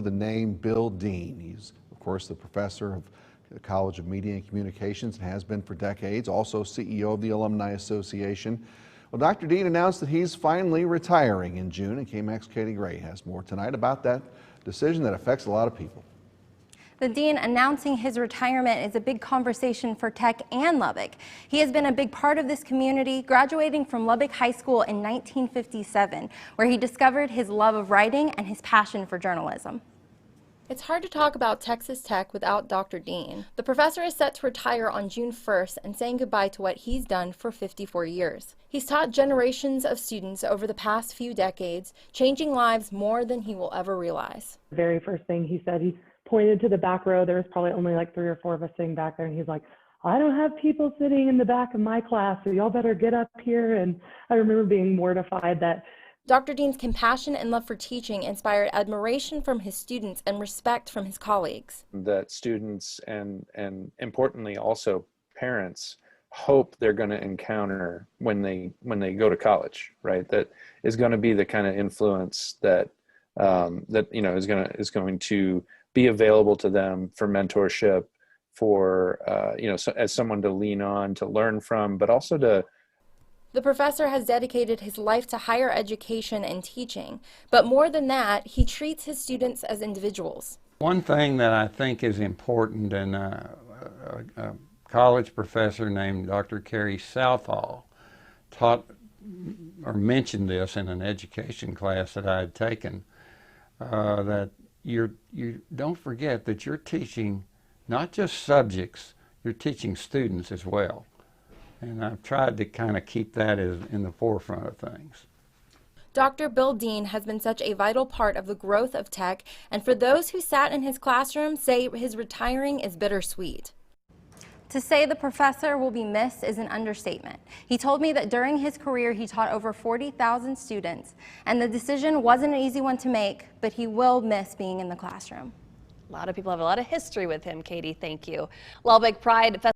know the name Bill Dean. He's, of course, the professor of the College of Media and Communications and has been for decades, also CEO of the Alumni Association. Well, Dr. Dean announced that he's finally retiring in June, and KMAC's Katie Gray has more tonight about that decision that affects a lot of people. The dean announcing his retirement is a big conversation for Tech and Lubbock. He has been a big part of this community, graduating from Lubbock High School in 1957, where he discovered his love of writing and his passion for journalism. It's hard to talk about Texas Tech without Dr. Dean. The professor is set to retire on June 1st and saying goodbye to what he's done for 54 years. He's taught generations of students over the past few decades, changing lives more than he will ever realize. The very first thing he said, he pointed to the back row. There was probably only like 3 or 4 of us sitting back there, and he's like, I don't have people sitting in the back of my class, so y'all better get up here. And I remember being mortified that Dr. Dean's compassion and love for teaching inspired admiration from his students and respect from his colleagues. That students and importantly also parents hope they're going to encounter when they go to college, right? That is going to be the kind of influence that is going to be available to them for mentorship, for so as someone to lean on, to learn from, but also to. The professor has dedicated his life to higher education and teaching, but more than that, he treats his students as individuals. One thing that I think is important, and a college professor named Dr. Carrie Southall taught or mentioned this in an education class that I had taken, that you don't forget that you're teaching not just subjects, you're teaching students as well. And I've tried to kind of keep that in the forefront of things. Dr. Bill Dean has been such a vital part of the growth of Tech, and for those who sat in his classroom, say his retiring is bittersweet. To say the professor will be missed is an understatement. He told me that during his career he taught over 40,000 students, and the decision wasn't an easy one to make, but he will miss being in the classroom. A lot of people have a lot of history with him, Katie. Thank you. Lubbock Pride